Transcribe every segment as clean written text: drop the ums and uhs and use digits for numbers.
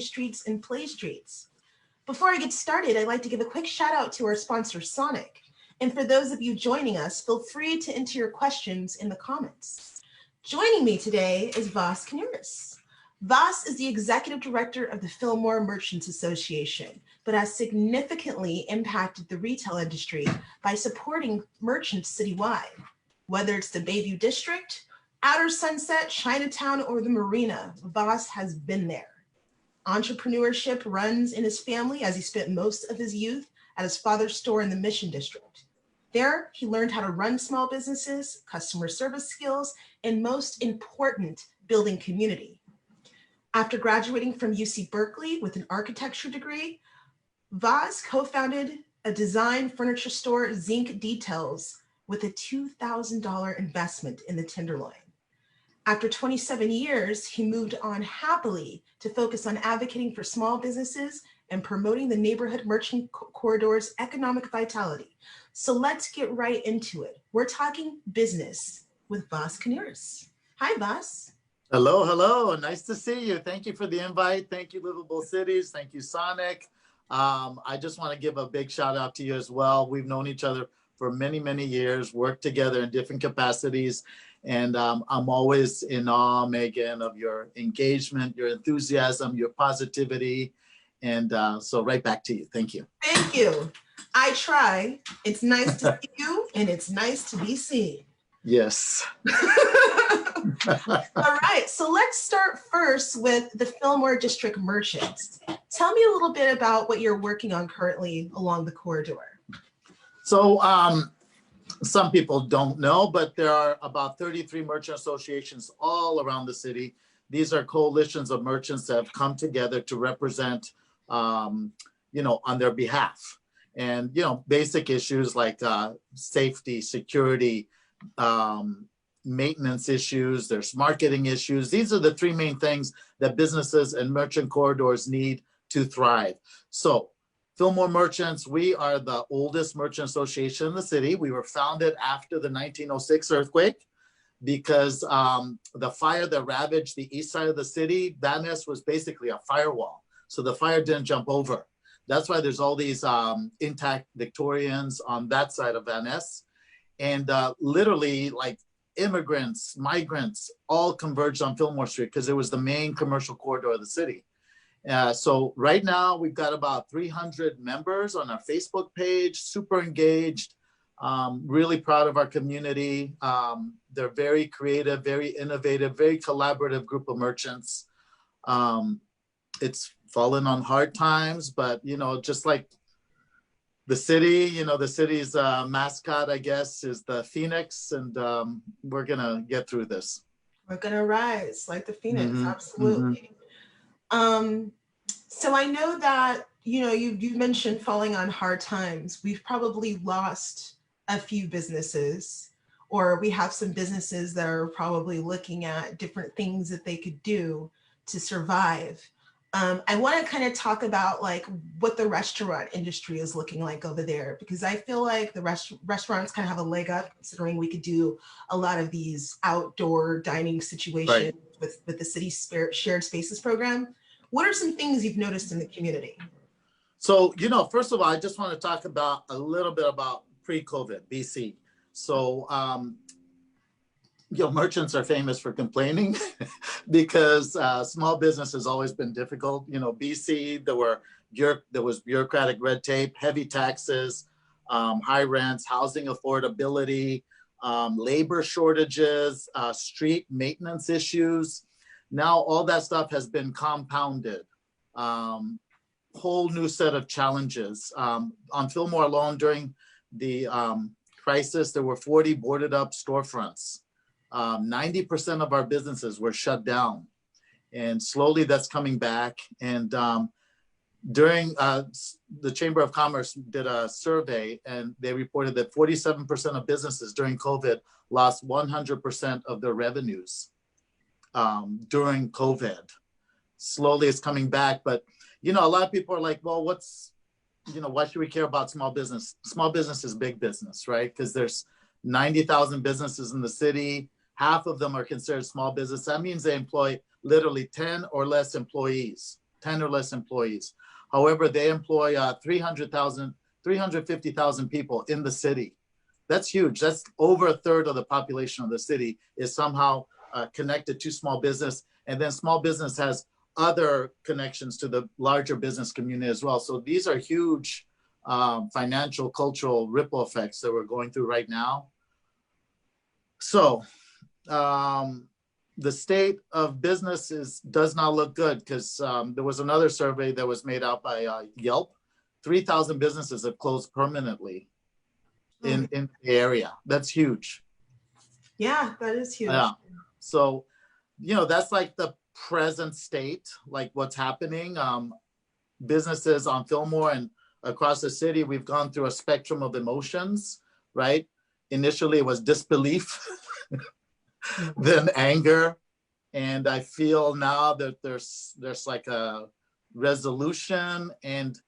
streets and play streets. Before I get started, I'd like to give a quick shout out to our sponsor, Sonic. And for those of you joining us, feel free to enter your questions in the comments. Joining me today is Vas Knuris. Vas is the executive director of the Fillmore Merchants Association, but has significantly impacted the retail industry by supporting merchants citywide. Whether it's the Bayview District, Outer Sunset, Chinatown, or the Marina, Vas has been there. Entrepreneurship runs in his family as he spent most of his youth at his father's store in the Mission District. There, he learned how to run small businesses, customer service skills, and most important, building community. After graduating from UC Berkeley with an architecture degree, Vas co-founded a design furniture store, Zinc Details, with a $2,000 investment in the Tenderloin. After 27 years, he moved on happily to focus on advocating for small businesses and promoting the neighborhood merchant corridor's economic vitality. So let's get right into it. We're talking business with Vas Knuris. Hi, Vas. Hello, hello. Nice to see you. Thank you for the invite. Thank you, Livable Cities. Thank you, Sonic. I just want to give a big shout out to you as well. We've known each other for many, many years, worked together in different capacities. And I'm always in awe, Meaghan, of your engagement, your enthusiasm, your positivity. And so right back to you. Thank you. Thank you. I try. It's nice to see you, and it's nice to be seen. Yes. All right. So let's start first with the Fillmore District Merchants. Tell me a little bit about what you're working on currently along the corridor. So some people don't know, but there are about 33 merchant associations all around the city. These are coalitions of merchants that have come together to represent, on their behalf. And, basic issues like safety, security, maintenance issues, there's marketing issues. These are the three main things that businesses and merchant corridors need to thrive. So Fillmore Merchants, we are the oldest merchant association in the city. We were founded after the 1906 earthquake because the fire that ravaged the east side of the city, Van Ness was basically a firewall. So the fire didn't jump over. That's why there's all these intact Victorians on that side of Van Ness. And literally like immigrants, migrants, all converged on Fillmore Street because it was the main commercial corridor of the city. So right now we've got about 300 members on our Facebook page, super engaged, really proud of our community. They're very creative, very innovative, very collaborative group of merchants. It's fallen on hard times, but just like the city, the city's mascot, I guess, is the Phoenix, and we're gonna get through this. We're gonna rise like the Phoenix, absolutely. So I know that, you mentioned falling on hard times. We've probably lost a few businesses, or we have some businesses that are probably looking at different things that they could do to survive. I want to kind of talk about like what the restaurant industry is looking like over there, because I feel like the restaurants kind of have a leg up, considering we could do a lot of these outdoor dining situations with the city's shared spaces program. What are some things you've noticed in the community? So, first of all, I just want to talk about a little bit about pre-COVID, BC. So, merchants are famous for complaining because small business has always been difficult. BC, there was bureaucratic red tape, heavy taxes, high rents, housing affordability, labor shortages, street maintenance issues. Now all that stuff has been compounded. Whole new set of challenges. On Fillmore alone during the crisis, there were 40 boarded up storefronts. 90% of our businesses were shut down, and slowly that's coming back. And during the Chamber of Commerce did a survey, and they reported that 47% of businesses during COVID lost 100% of their revenues during COVID. Slowly it's coming back, but a lot of people are like, well, why should we care about small business? Small business is big business, right? Because there's 90,000 businesses in the city. Half of them are considered small business. That means they employ literally 10 or less employees. 10 or less employees. However, they employ 350,000 people in the city. That's huge. That's over a third of the population of the city is somehow connected to small business. And then small business has other connections to the larger business community as well. So these are huge financial, cultural ripple effects that we're going through right now. So the state of business does not look good, because there was another survey that was made out by Yelp. 3,000 businesses have closed permanently in the area. That's huge. Yeah, that is huge. Yeah. So, that's like the present state, like what's happening. Businesses on Fillmore and across the city, we've gone through a spectrum of emotions, right? Initially, it was disbelief, then anger. And I feel now that there's like a resolution, and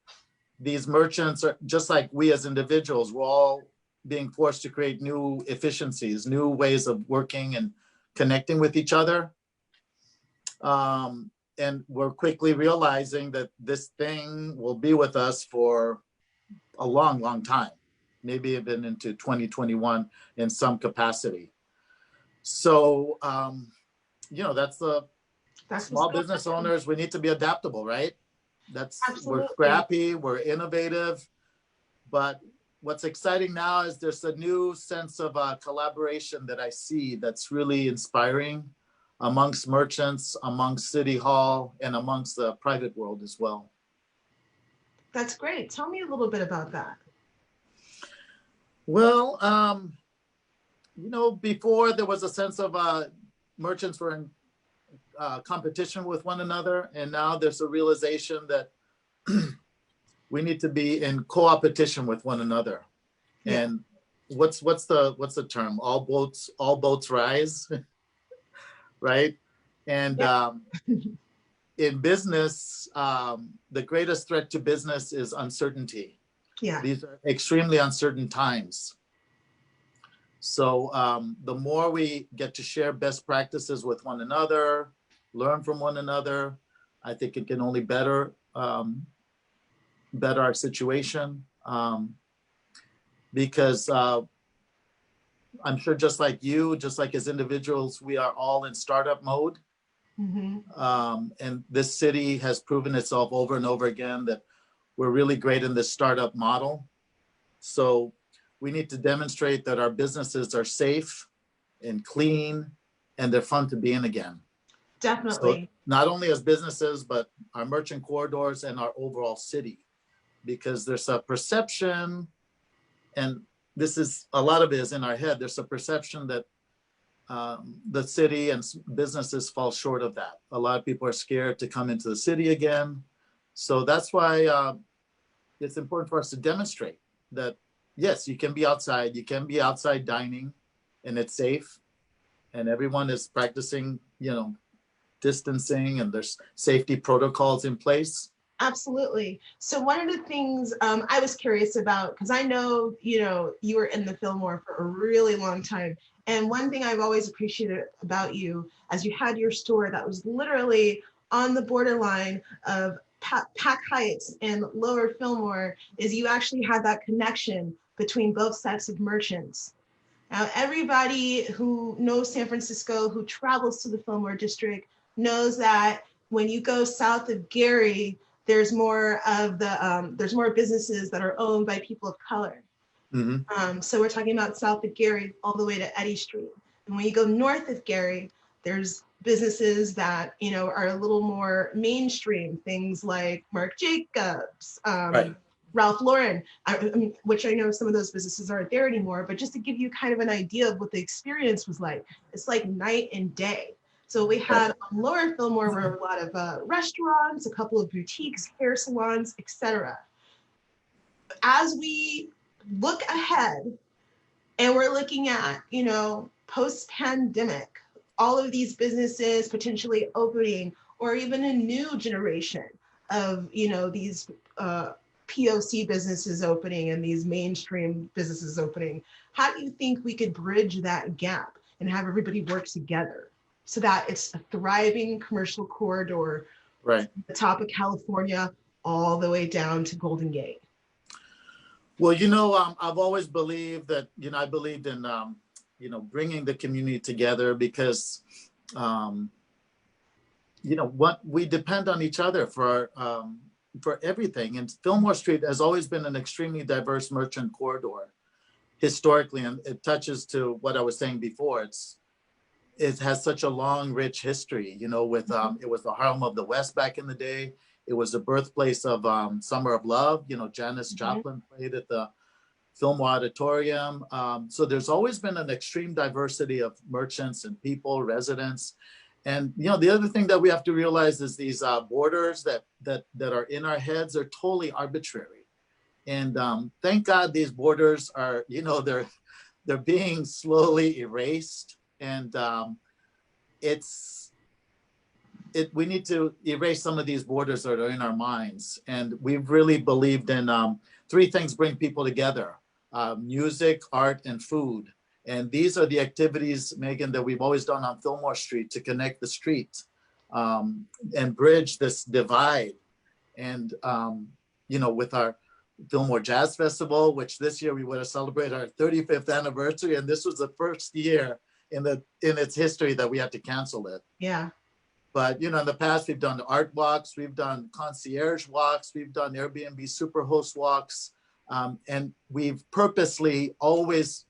these merchants are just like we as individuals. We're all being forced to create new efficiencies, new ways of working and connecting with each other. And we're quickly realizing that this thing will be with us for a long, long time, maybe even into 2021 in some capacity. So, that's the small business owners. We need to be adaptable, right? We're scrappy, we're innovative, but what's exciting now is there's a new sense of collaboration that I see that's really inspiring amongst merchants, amongst City Hall, and amongst the private world as well. That's great. Tell me a little bit about that. Well, before there was a sense of merchants were in competition with one another, and now there's a realization that we need to be in co-opetition with one another. Yeah. And what's the term? All boats rise, right? And yeah. In business, the greatest threat to business is uncertainty. Yeah. These are extremely uncertain times. So the more we get to share best practices with one another, learn from one another, I think it can only better our situation. Because I'm sure just like you, just like as individuals, we are all in startup mode. Mm-hmm. And this city has proven itself over and over again that we're really great in this startup model. So we need to demonstrate that our businesses are safe and clean and they're fun to be in again. Definitely. So not only as businesses, but our merchant corridors and our overall city, because there's a perception, and a lot of it is in our head. There's a perception that the city and businesses fall short of that. A lot of people are scared to come into the city again. So that's why it's important for us to demonstrate that, yes, you can be outside dining, and it's safe, and everyone is practicing, distancing, and there's safety protocols in place. Absolutely. So one of the things I was curious about, because I know, you were in the Fillmore for a really long time. And one thing I've always appreciated about you, as you had your store that was literally on the borderline of Pack Heights and Lower Fillmore, is you actually had that connection between both sets of merchants. Now, everybody who knows San Francisco, who travels to the Fillmore district, knows that when you go south of Gary, there's more businesses that are owned by people of color. Mm-hmm. So we're talking about south of Gary all the way to Eddy Street. And when you go north of Gary, there's businesses that, are a little more mainstream, things like Marc Jacobs, right. Ralph Lauren, which I know some of those businesses aren't there anymore, but just to give you kind of an idea of what the experience was like, it's like night and day. So we had on Lower Fillmore were a lot of restaurants, a couple of boutiques, hair salons, etc. As we look ahead and we're looking at, post-pandemic, all of these businesses potentially opening, or even a new generation of, these POC businesses opening and these mainstream businesses opening, how do you think we could bridge that gap and have everybody work together so that it's a thriving commercial corridor Right. The top of California all the way down to Golden Gate. Well, I've always believed that, I believed in, bringing the community together because, what we depend on each other for everything. And Fillmore Street has always been an extremely diverse merchant corridor historically, and it touches to what I was saying before. It has such a long, rich history, with it was the Harlem of the West back in the day. It was the birthplace of Summer of Love. Janis Joplin played at the Fillmore Auditorium. So there's always been an extreme diversity of merchants and people, residents. And the other thing that we have to realize is these borders that are in our heads are totally arbitrary. And thank God these borders are, they're being slowly erased. And we need to erase some of these borders that are in our minds. And we've really believed in three things bring people together: music, art, and food. And these are the activities, Meaghan, that we've always done on Fillmore Street to connect the street and bridge this divide. And, with our Fillmore Jazz Festival, which this year we would have celebrated our 35th anniversary. And this was the first year in its history that we had to cancel it. Yeah. But, in the past, we've done art walks, we've done concierge walks, we've done Airbnb superhost walks. And we've purposely always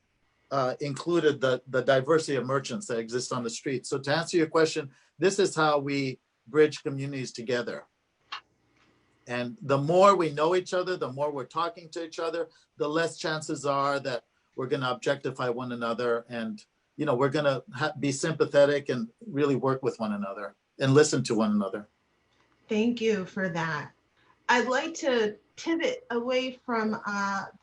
included the diversity of merchants that exist on the street. So to answer your question, this is how we bridge communities together. And the more we know each other, the more we're talking to each other, the less chances are that we're going to objectify one another. And, we're going to be sympathetic and really work with one another and listen to one another. Thank you for that. I'd like to pivot away from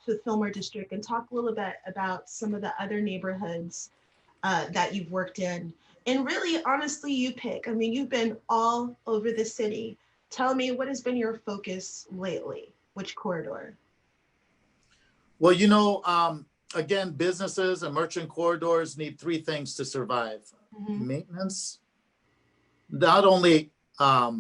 the Fillmore District and talk a little bit about some of the other neighborhoods that you've worked in. And really, honestly, you pick. I mean, you've been all over the city. Tell me, what has been your focus lately? Which corridor? Well, again, businesses and merchant corridors need three things to survive. Mm-hmm. Maintenance, not only how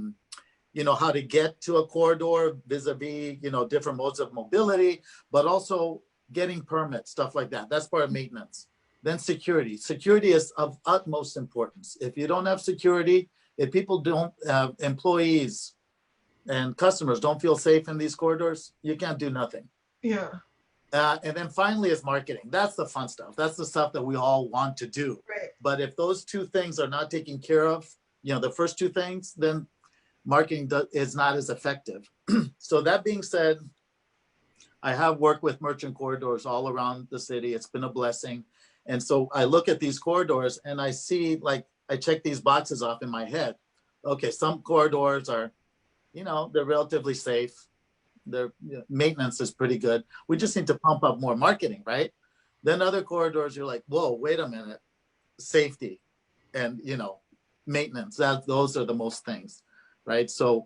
to get to a corridor vis-a-vis, different modes of mobility, but also getting permits, stuff like that. That's part of maintenance. Then security. Security is of utmost importance. If you don't have security, if people don't have employees and customers don't feel safe in these corridors, you can't do nothing. Yeah. And then finally is marketing. That's the fun stuff. That's the stuff that we all want to do. Right. But if those two things are not taken care of, the first two things, then marketing is not as effective. So that being said, I have worked with merchant corridors all around the city. It's been a blessing. And so I look at these corridors and I see, I check these boxes off in my head. Okay, some corridors are, they're relatively safe. Their maintenance is pretty good. We just need to pump up more marketing, right? Then other corridors, you're like, whoa, wait a minute. Safety and, maintenance, those are the most things, right? So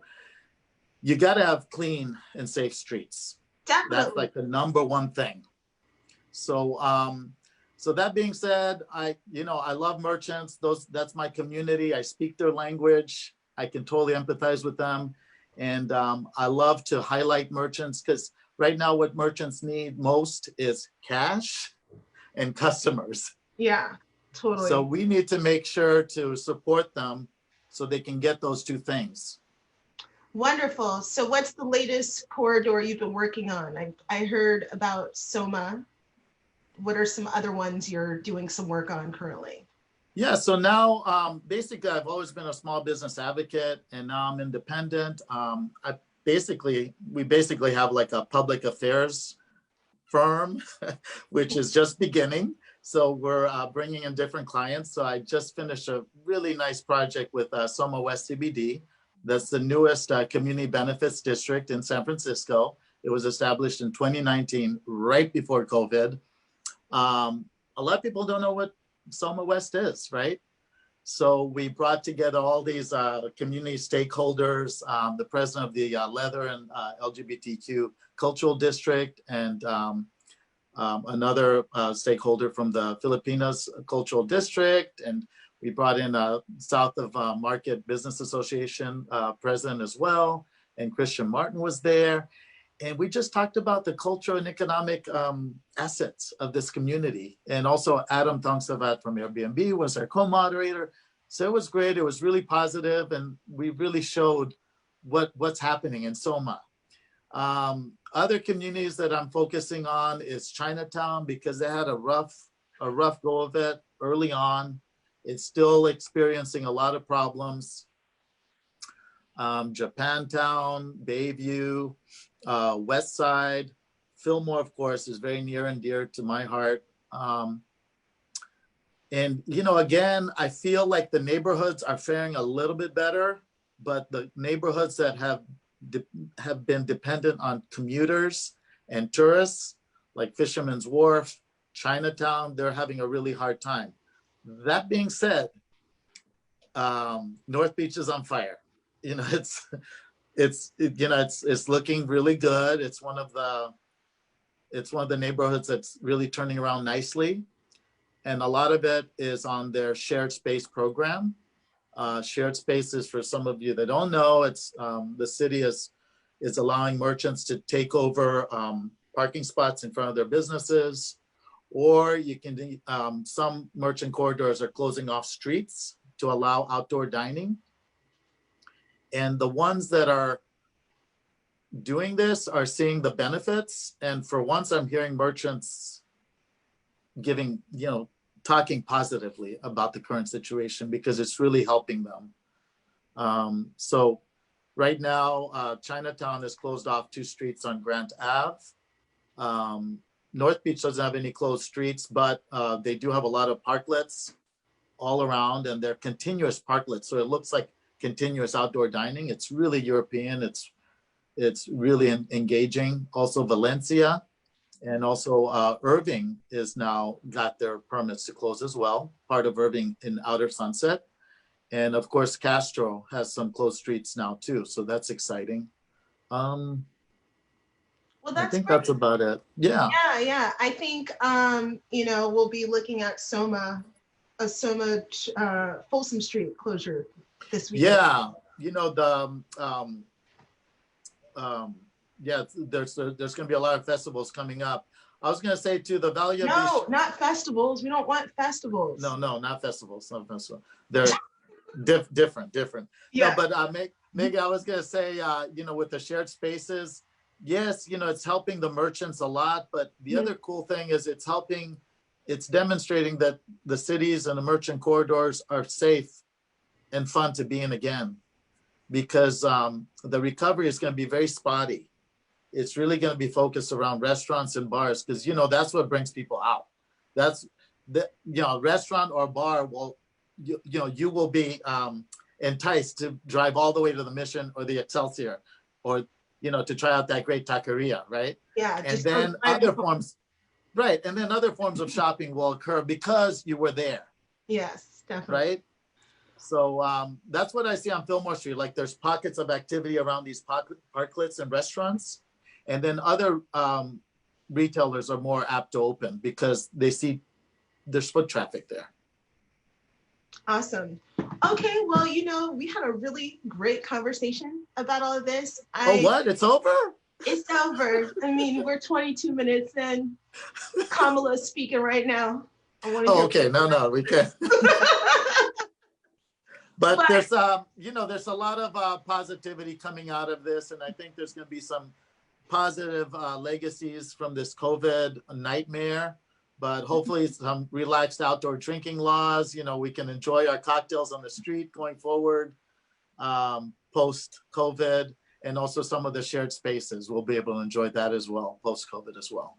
you got to have clean and safe streets. Definitely. That's like the number one thing. So, so that being said, I love merchants. That's my community. I speak their language. I can totally empathize with them. And I love to highlight merchants because right now what merchants need most is cash and customers. Yeah, totally. So we need to make sure to support them so they can get those two things. Wonderful. So what's the latest corridor you've been working on? I heard about Soma. What are some other ones you're doing some work on currently? Yeah, so now basically I've always been a small business advocate and now I'm independent. We basically have like a public affairs firm, which is just beginning. So we're bringing in different clients. So I just finished a really nice project with Soma West CBD. That's the newest community benefits district in San Francisco. It was established in 2019, right before COVID. A lot of people don't know what Soma West is, right? So we brought together all these community stakeholders, the president of the Leather and LGBTQ Cultural District, and another stakeholder from the Filipinos Cultural District. And We brought in South of Market Business Association president as well, and Christian Martin was there. And we just talked about the cultural and economic assets of this community. And also Adam Thongsavat from Airbnb was our co-moderator. So it was great. It was really positive, and we really showed what's happening in Soma. Other communities that I'm focusing on is Chinatown, because they had a rough go of it early on. It's still experiencing a lot of problems. Japantown, Bayview, West Side, Fillmore, of course, is very near and dear to my heart. And, you know, again, I feel like the neighborhoods are faring a little bit better, but the neighborhoods that have been dependent on commuters and tourists, like Fisherman's Wharf, Chinatown, they're having a really hard time. That being said, North Beach is on fire. You know, it's looking really good. It's one of the neighborhoods that's really turning around nicely, and a lot of it is on their shared space program. Shared spaces, for some of you that don't know, it's the city is allowing merchants to take over parking spots in front of their businesses, or you can some merchant corridors are closing off streets to allow outdoor dining. And the ones that are doing this are seeing the benefits. And for once, I'm hearing merchants giving, talking positively about the current situation, because it's really helping them. So right now, Chinatown has closed off 2 streets on Grant Ave. North Beach doesn't have any closed streets, but they do have a lot of parklets all around, and they're continuous parklets. So it looks like continuous outdoor dining. It's really European. It's really engaging. Also Valencia, and also Irving is now got their permits to close as well. Part of Irving in Outer Sunset. And of course, Castro has some closed streets now too. So that's exciting. Well, that's I think great. that's about it. Yeah. Yeah. I think, we'll be looking at Folsom Street closure this week. Yeah. There's going to be a lot of festivals coming up. I was going to say too, the value of No, not festivals. We don't want festivals. No, not festivals. Not festivals. They're different. Yeah. No, but Meaghan, I was going to say, with the shared spaces, yes, it's helping the merchants a lot. But the other cool thing is it's demonstrating that the cities and the merchant corridors are safe and fun to be in again, because the recovery is going to be very spotty. It's really going to be focused around restaurants and bars, because that's what brings people out. That's restaurant or bar will you will be enticed to drive all the way to the Mission or the Excelsior, or to try out that great taqueria, right? Yeah. And then other forms of shopping will occur because you were there. Yes, definitely. Right. So that's what I see on Fillmore Street. Like, there's pockets of activity around these parklets and restaurants. And then other retailers are more apt to open because they see there's foot traffic there. Awesome. Okay, well, we had a really great conversation about all of this. What? It's over? It's over. I mean, we're 22 minutes in. Kamala's speaking right now. Okay. No, we can't. But there's there's a lot of positivity coming out of this, and I think there's going to be some positive legacies from this COVID nightmare. But hopefully some relaxed outdoor drinking laws. We can enjoy our cocktails on the street going forward, post-COVID, and also some of the shared spaces. We'll be able to enjoy that as well, post-COVID as well.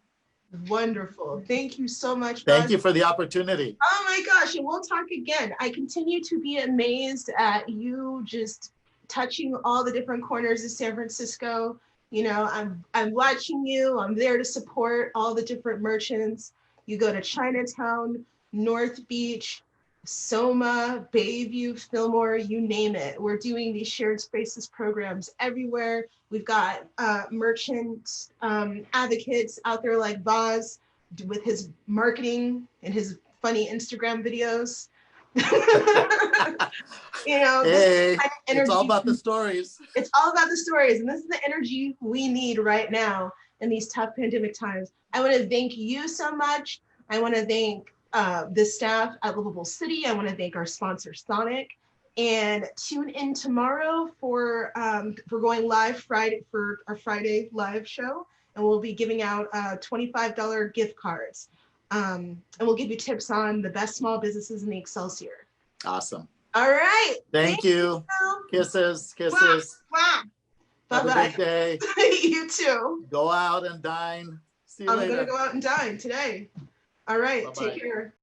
Wonderful. Thank you so much. Thank you for the opportunity. Oh my gosh, and we'll talk again. I continue to be amazed at you just touching all the different corners of San Francisco. I'm watching you. I'm there to support all the different merchants. You go to Chinatown, North Beach, Soma, Bayview, Fillmore, you name it. We're doing these shared spaces programs everywhere. We've got merchant advocates out there like Vaz with his marketing and his funny Instagram videos. You know, Hey, this kind of energy, it's all about the stories. It's all about the stories. And this is the energy we need right now in these tough pandemic times. I want to thank you so much. I want to thank the staff at Livable City. I want to thank our sponsor, Sonic. And tune in tomorrow for we're going live Friday for our Friday live show. And we'll be giving out $25 gift cards. And we'll give you tips on the best small businesses in the Excelsior. Awesome. All right. Thank you. Kisses. Kisses. Wow. Have Bye-bye. a good day. You too. Go out and dine. See you I'm later. going to go out and dine today. All right. Bye-bye. Take care.